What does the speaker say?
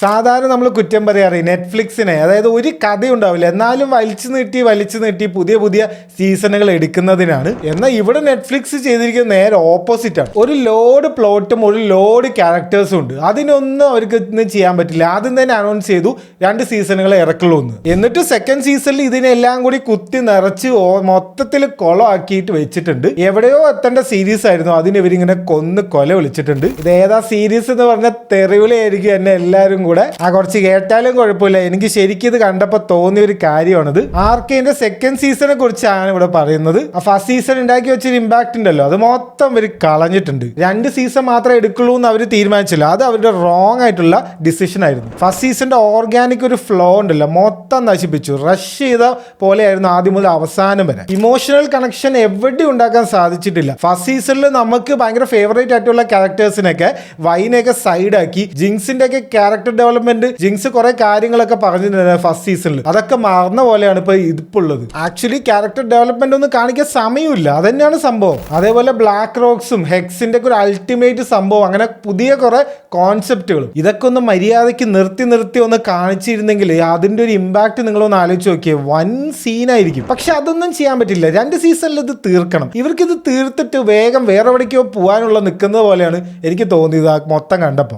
സാധാരണ നമ്മൾ കുറ്റം പറയാറ് നെറ്റ്ഫ്ലിക്സിനെ, അതായത് ഒരു കഥ ഉണ്ടാവില്ല എന്നാലും വലിച്ചു നീട്ടി പുതിയ പുതിയ സീസണുകൾ എടുക്കുന്നതിനാണ്. എന്നാൽ ഇവിടെ നെറ്റ്ഫ്ലിക്സ് ചെയ്തിരിക്കുന്നത് നേരെ ഓപ്പോസിറ്റ് ആണ്. ഒരു ലോഡ് പ്ലോട്ടും ഒരു ലോഡ് ക്യാരക്ടേഴ്സും ഉണ്ട്. അതിനൊന്നും അവർക്ക് ഇന്ന് ചെയ്യാൻ പറ്റില്ല. ആദ്യം തന്നെ അനൗൺസ് ചെയ്തു 2 സീസണുകൾ ഇറക്കുള്ളൂ എന്ന്. എന്നിട്ട് സെക്കൻഡ് സീസണിൽ ഇതിനെല്ലാം കൂടി കുത്തി നിറച്ച് മൊത്തത്തിൽ കൊളമാക്കിയിട്ട് വെച്ചിട്ടുണ്ട്. എവിടെയോ എത്തേണ്ട സീരീസ് ആയിരുന്നു, അതിന് ഇവരിങ്ങനെ കൊല വിളിച്ചിട്ടുണ്ട്. ഇത് ഏതാ സീരീസ് എന്ന് പറഞ്ഞ തെറിവിലായിരിക്കും എന്നെ എല്ലാവരും കൂടെ. കുറച്ച് കേട്ടാലും കുഴപ്പമില്ല. എനിക്ക് ശരിക്കും ഇത് കണ്ടപ്പോൾ തോന്നിയ ഒരു കാര്യമാണിത്. ആർക്കെന്റെ സെക്കൻഡ് സീസണെ കുറിച്ചാണ് ഇവിടെ പറയുന്നത്. ഫസ്റ്റ് സീസൺ ഉണ്ടാക്കി വെച്ചൊരു ഇമ്പാക്ട് ഉണ്ടല്ലോ, അത് മൊത്തം ഇവർ കളഞ്ഞിട്ടുണ്ട്. 2 സീസൺ മാത്രമേ എടുക്കുള്ളൂ എന്ന് അവർ തീരുമാനിച്ചില്ല. അത് അവരുടെ റോങ് ആയിട്ടുള്ള ഡിസിഷൻ ആയിരുന്നു. ഫസ്റ്റ് സീസണിന്റെ ഓർഗാനിക് ഒരു ഫ്ലോ ഉണ്ടല്ലോ, മൊത്തം നശിപ്പിച്ചു. റഷ് ചെയ്ത പോലെയായിരുന്നു ആദ്യം മുതൽ അവസാനം വരെ. ഇമോഷണൽ കണക്ഷൻ എവിടെ ഉണ്ടാക്കാൻ സാധിച്ചിട്ടില്ല. ഫസ്റ്റ് സീസണിൽ നമുക്ക് ഭയങ്കര ഫേവറേറ്റ് ആയിട്ടുള്ള ക്യാരക്ടേഴ്സിനൊക്കെ വൈനെയൊക്കെ സൈഡാക്കി. ജിങ്സിന്റെ ഒക്കെ ക്യാരക്ടർ ഡെവലപ്മെന്റ്, ജിങ്സ് കുറെ കാര്യങ്ങളൊക്കെ പറഞ്ഞിട്ടുണ്ട് ഫസ്റ്റ് സീസണിൽ. അതൊക്കെ മറന്ന പോലെയാണ് ഇപ്പൊ ഉള്ളത്. ആക്ച്വലി ക്യാരക്ടർ ഡെവലപ്മെന്റ് ഒന്നും കാണിക്കാൻ സമയമില്ല, അതന്നെയാണ് സംഭവം. അതേപോലെ ബ്ലാക്ക് റോക്സും ഹെക്സിന്റെ ഒക്കെ ഒരു അൾട്ടിമേറ്റ് സംഭവം, അങ്ങനെ പുതിയ കുറെ കോൺസെപ്റ്റുകളും ഇതൊക്കെ ഒന്ന് മര്യാദയ്ക്ക് നിർത്തി ഒന്ന് കാണിച്ചിരുന്നെങ്കിൽ അതിന്റെ ഒരു ഇമ്പാക്ട് നിങ്ങളൊന്ന് ആലോചിച്ച് നോക്കിയേ, വൻ സീനായിരിക്കും. പക്ഷെ അതൊന്നും ചെയ്യാൻ പറ്റില്ല. 2 സീസണിൽ ഇത് തീർക്കണം. ഇവർക്ക് ഇത് തീർത്തിട്ട് വേഗം വേറെ എവിടേക്കോ പോകാനുള്ള നിൽക്കുന്നത് പോലെയാണ് എനിക്ക് തോന്നിയത് മൊത്തം കണ്ടപ്പോൾ.